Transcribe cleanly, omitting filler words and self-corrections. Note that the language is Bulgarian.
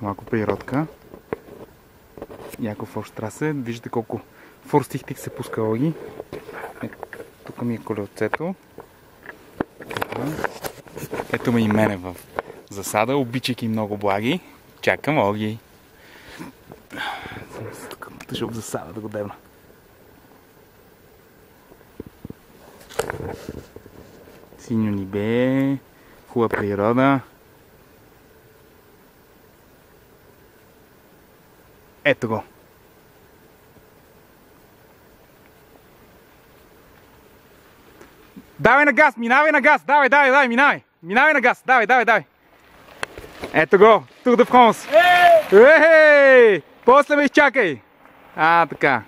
Малко природка. Яков Форштрасе. Виждате колко форстихтих се пуска Оги. Тук ми е колелцето. Ето ме и мене в засада, обичайки много благи. Чакам Оги. Тук тъжа в засада да го дебна. Синьо небе, хубава природа. Ето го. Давай на газ, минавай на газ, давай, минавай. Минавай на газ, давай. Ето го, Тур де Франс. Ей! После ме изчакай. Така.